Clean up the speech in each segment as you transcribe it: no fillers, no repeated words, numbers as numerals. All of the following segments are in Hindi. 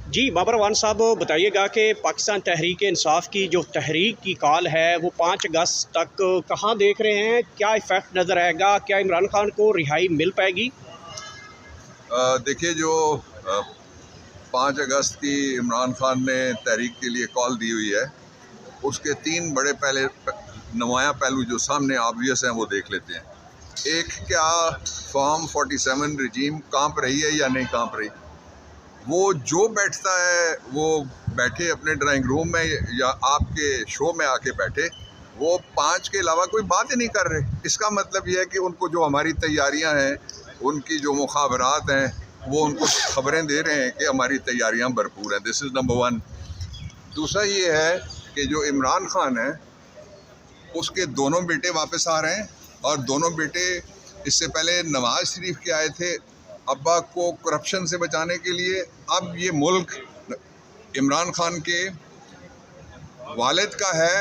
जी बाबरवान साहब, बताइएगा कि पाकिस्तान तहरीक इंसाफ की जो तहरीक की कॉल है वो 5 अगस्त तक कहाँ देख रहे हैं? क्या इफ़ेक्ट नज़र आएगा? क्या इमरान खान को रिहाई मिल पाएगी? देखिए, जो 5 अगस्त की इमरान खान ने तहरीक के लिए कॉल दी हुई है, उसके 3 बड़े पहले नुमाया पहलू जो सामने ऑब्वियस हैं वो देख लेते हैं। एक, क्या फॉर्म 47 रजीम कांप रही है या नहीं कांप रही? वो जो बैठता है वो बैठे अपने ड्राइंग रूम में या आपके शो में आके बैठे, वो 5 के अलावा कोई बात ही नहीं कर रहे। इसका मतलब ये है कि उनको जो हमारी तैयारियां हैं, उनकी जो मुखाबरात हैं, वो उनको खबरें दे रहे हैं कि हमारी तैयारियां भरपूर हैं। This is number 1। दूसरा ये है कि जो इमरान खान है उसके दोनों बेटे वापस आ रहे हैं, और दोनों बेटे इससे पहले नवाज शरीफ के आए थे अब्बा को करप्शन से बचाने के लिए। अब ये मुल्क इमरान खान के वालिद का है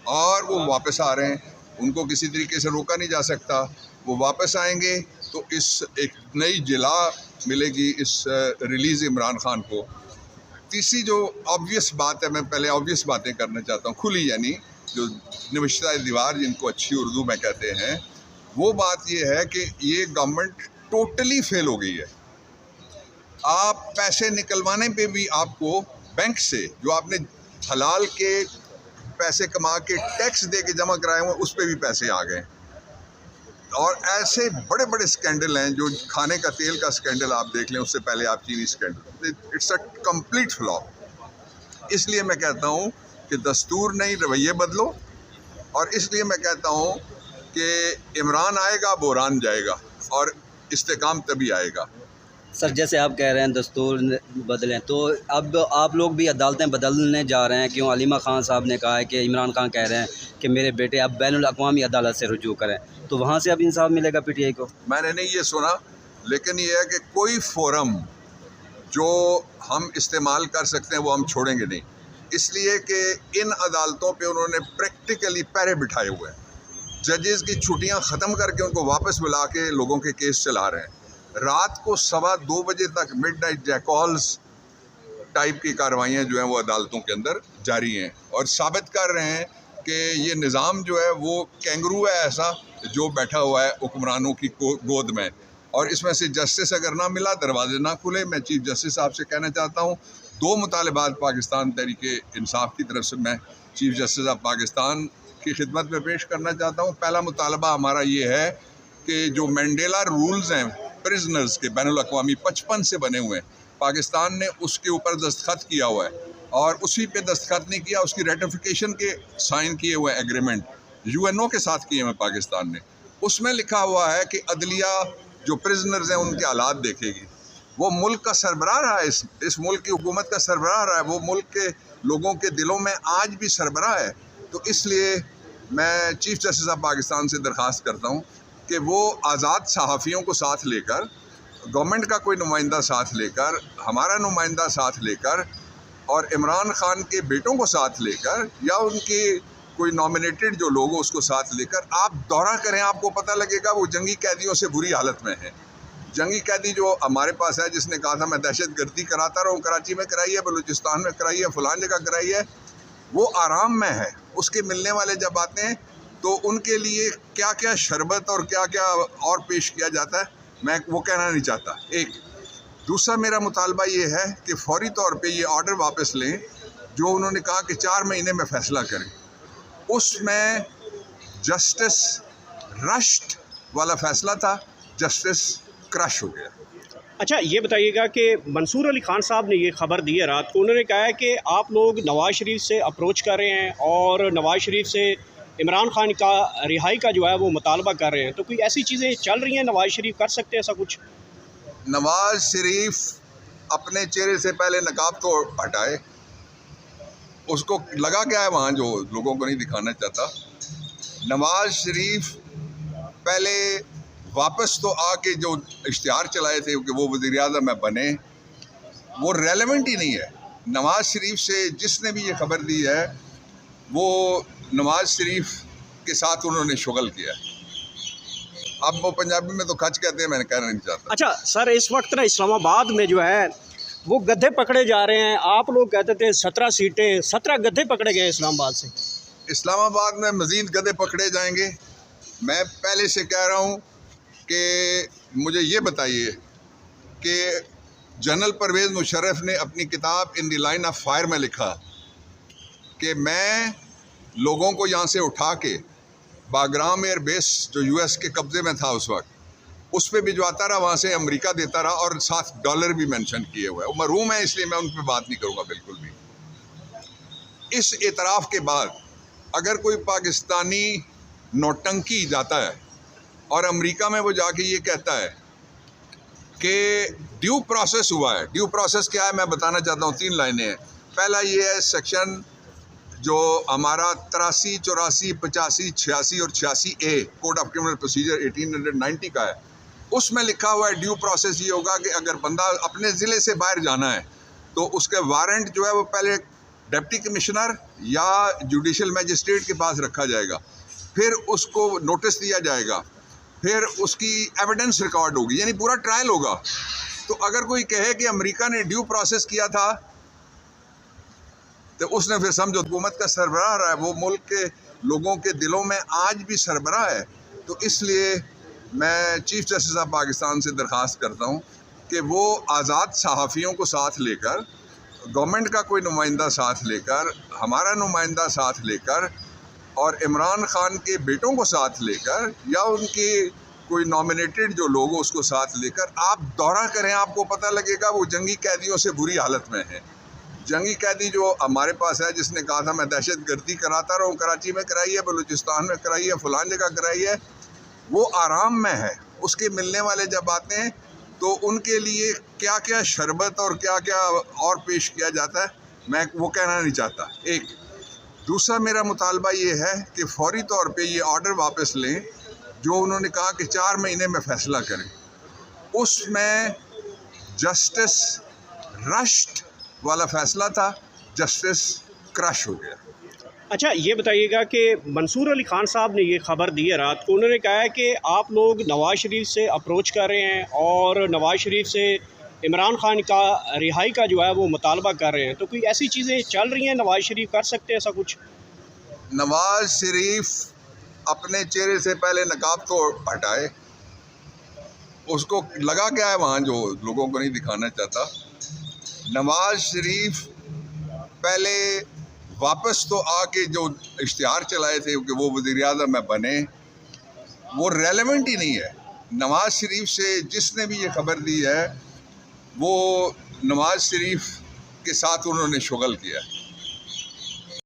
और वो वापस आ रहे हैं, उनको किसी तरीके से रोका नहीं जा सकता। वो वापस आएंगे तो इस एक नई जिला मिलेगी इस रिलीज़ इमरान खान को। तीसरी जो ऑब्वियस बात है, मैं पहले ऑब्वियस बातें करना चाहता हूँ, खुली यानी जो निविश्ता दीवार जिनको अच्छी उर्दू में कहते हैं, वो बात ये है कि ये गवर्नमेंट टोटली फेल हो गई है। आप पैसे निकलवाने पे भी आपको बैंक से जो आपने हलाल के पैसे कमा के टैक्स दे के जमा कराए हुए, उस पर भी पैसे आ गए। और ऐसे बड़े बड़े स्कैंडल हैं, जो खाने का तेल का स्कैंडल आप देख लें, उससे पहले आप चीनी scandal, it's a complete flop. इसलिए मैं कहता हूँ कि दस्तूर नहीं, रवैये बदलो। और इसलिए मैं कहता हूँ कि इमरान आएगा, बुहरान जाएगा, और इस्तेकाम तभी आएगा। सर, जैसे आप कह रहे हैं दस्तूर बदलें, तो अब आप लोग भी अदालतें बदलने जा रहे हैं। क्यों? अलीमा खान साहब ने कहा है कि इमरान खान कह रहे हैं कि मेरे बेटे अब बैनुल अक़वामी अदालत से रुजू करें, तो वहाँ से अब इंसाफ मिलेगा पीटीआई को? मैंने नहीं ये सुना, लेकिन ये है कि कोई फोरम जो हम इस्तेमाल कर सकते हैं वो हम छोड़ेंगे नहीं, इसलिए कि इन अदालतों पे उन्होंने प्रैक्टिकली पैरे बिठाए हुए हैं। जजेस की छुट्टियां ख़त्म करके उनको वापस बुला के लोगों के केस चला रहे हैं। रात को 2:15 बजे तक मिडनाइट जैकॉल्स टाइप की कार्रवाइयाँ जो हैं वो अदालतों के अंदर जारी हैं, और साबित कर रहे हैं कि ये निज़ाम जो है वो कैंगरू है ऐसा, जो बैठा हुआ है हुक्मरानों की गोद में। और इसमें से जस्टिस अगर ना मिला, दरवाजे ना खुले, मैं चीफ जस्टिस साहब से कहना चाहता हूँ, 2 मुतालबात पाकिस्तान तहरीक इंसाफ की तरफ से मैं चीफ जस्टिस ऑफ पाकिस्तान की खिदमत में पेश करना चाहता हूँ। पहला मुतालबा हमारा ये है कि जो मैंडेला रूल्स हैं प्रिजनर्स के, बैनुल अक़वामी 55 से बने हुए हैं, पाकिस्तान ने उसके ऊपर दस्तखत किया हुआ है, और उसी पे दस्तखत नहीं किया, उसकी रेटिफिकेशन के साइन किए हुए एग्रीमेंट यूएनओ के साथ किए हुए पाकिस्तान ने। उसमें लिखा हुआ है कि अदलिया जो प्रिजनर्स हैं उनके हालात देखेगी। वो मुल्क का सरबराह रहा है, इस मुल्क की हुकूमत का सरबराह रहा है, वो मुल्क के लोगों के दिलों में आज भी सरबराह है। तो इसलिए मैं चीफ जस्टिस ऑफ पाकिस्तान से दरख्वास्त करता हूँ कि वो आज़ाद सहाफ़ियों को साथ लेकर, गवर्नमेंट का कोई नुमाइंदा साथ लेकर, हमारा नुमाइंदा साथ लेकर, और इमरान खान के बेटों को साथ लेकर, या उनके कोई नॉमिनेटेड जो लोग हो उसको साथ लेकर आप दौरा करें। आपको पता लगेगा वो जंगी कैदियों से बुरी हालत में है। जंगी कैदी जो हमारे पास है, जिसने कहा था मैं दहशत गर्दी कराता रहूँ, कराची में कराई है, बलूचिस्तान में कराई है, फलान जगह कराई है, वो आराम में है। उसके मिलने वाले जब आते हैं तो उनके लिए क्या क्या शरबत और क्या क्या और पेश किया जाता है, मैं वो कहना नहीं चाहता। एक दूसरा मेरा मुतालबा ये है कि फौरी तौर पे ये ऑर्डर वापस लें जो उन्होंने कहा कि 4 महीने में फ़ैसला करें। उसमें जस्टिस रश्ड वाला फ़ैसला था, जस्टिस क्रश हो गया। अच्छा, ये बताइएगा कि मंसूर अली खान साहब ने ये खबर दी है रात को, उन्होंने कहा है कि आप लोग नवाज़ शरीफ से अप्रोच कर रहे हैं और नवाज़ शरीफ से इमरान खान का रिहाई का जो है वो मुतालबा कर रहे हैं, तो कोई ऐसी चीज़ें चल रही हैं? नवाज़ शरीफ कर सकते हैं ऐसा कुछ? नवाज शरीफ अपने चेहरे से पहले नकाब तो हटाए, उसको लगा क्या है वहाँ जो लोगों को नहीं दिखाना चाहता। नवाज शरीफ पहले वापस तो आके जो इश्तिहार चलाए थे कि वो वज़ीर आज़म में बने, वो रेलेवेंट ही नहीं है। नवाज शरीफ से जिसने भी ये खबर दी है वो नवाज शरीफ के साथ उन्होंने शुगल किया। अब वो पंजाबी में तो खच कहते हैं, मैंने कहना नहीं चाहता। अच्छा सर, इस वक्त ना इस्लामाबाद में जो है वो गधे पकड़े जा रहे हैं। आप लोग कहते थे 17 सीटें, 17 गधे पकड़े गए इस्लामाबाद से। इस्लामाबाद में मज़ीद गधे पकड़े जाएंगे। मैं पहले से कह रहा हूँ कि मुझे ये बताइए कि जनरल परवेज़ मुशर्रफ ने अपनी किताब in the line of fire में लिखा कि मैं लोगों को यहाँ से उठा के बाग्राम एयर बेस जो यूएस के कब्ज़े में था उस वक्त, उस पर भिजवाता रहा, वहाँ से अमेरिका देता रहा, और साथ डॉलर भी मेंशन किए हुए हैं। वो मरूम है, इसलिए मैं उन पर बात नहीं करूँगा बिल्कुल भी। इस एतराफ़ के बाद अगर कोई पाकिस्तानी नौटंकी जाता है और अमेरिका में वो जाके ये कहता है कि ड्यू प्रोसेस हुआ है। ड्यू प्रोसेस क्या है मैं बताना चाहता हूँ, 3 लाइनें हैं। पहला ये है, सेक्शन जो हमारा 83, 84, 85, 86 और 86A code of criminal procedure 1890 का है, उसमें लिखा हुआ है ड्यू प्रोसेस ये होगा कि अगर बंदा अपने ज़िले से बाहर जाना है तो उसके वारंट जो है वो पहले डिप्टी कमिश्नर या जुडिशल मैजिस्ट्रेट के पास रखा जाएगा, फिर उसको नोटिस दिया जाएगा, फिर उसकी एविडेंस रिकॉर्ड होगी, यानी पूरा ट्रायल होगा। तो अगर कोई कहे कि अमेरिका ने ड्यू प्रोसेस किया था तो उसने फिर समझो हुकूमत का सरबराह रहा है, वो मुल्क के लोगों के दिलों में आज भी सरबराह है। तो इसलिए मैं चीफ जस्टिस ऑफ पाकिस्तान से दरख्वास्त करता हूँ कि वो आज़ाद सहाफ़ियों को साथ लेकर, गवर्नमेंट का कोई नुमाइंदा साथ लेकर, हमारा नुमाइंदा साथ लेकर और इमरान खान के बेटों को साथ लेकर या उनके कोई नॉमिनेटेड जो लोग उसको साथ लेकर आप दौरा करें। आपको पता लगेगा वो जंगी कैदियों से बुरी हालत में है। जंगी कैदी जो हमारे पास है, जिसने कहा था मैं दहशत गर्दी कराता रहा हूँ, कराची में कराई है, बलूचिस्तान में कराई है, फलान जगह कराई है, वो आराम में है। उसके मिलने वाले जब आते हैं तो उनके लिए क्या क्या शरबत और क्या क्या और पेश किया जाता है, मैं वो कहना नहीं चाहता। एक दूसरा मेरा मुतालबा ये है कि फौरी तौर पे ये ऑर्डर वापस लें जो उन्होंने कहा कि 4 महीने में फ़ैसला करें। उसमें जस्टिस रश्ड वाला फ़ैसला था, जस्टिस क्रश हो गया। अच्छा, ये बताइएगा कि मंसूर अली खान साहब ने ये खबर दी है रात को, उन्होंने कहा है कि आप लोग नवाज़ शरीफ से अप्रोच कर रहे हैं और नवाज़ शरीफ से इमरान खान का रिहाई का जो है वो मुतालबा कर रहे हैं। तो कोई ऐसी चीज़ें चल रही हैं, नवाज़ शरीफ कर सकते हैं ऐसा कुछ? नवाज़ शरीफ अपने चेहरे से पहले नकाब तो हटाए, उसको लगा क्या है वहाँ जो लोगों को नहीं दिखाना चाहता। नवाज़ शरीफ पहले वापस तो आके जो इश्तिहार चलाए थे कि वो वज़ीर-ए-आज़म में बने, वो रेलेवेंट ही नहीं है। नवाज़ शरीफ से जिसने भी ये खबर दी है वो नवाज़ शरीफ के साथ उन्होंने शुगल किया है।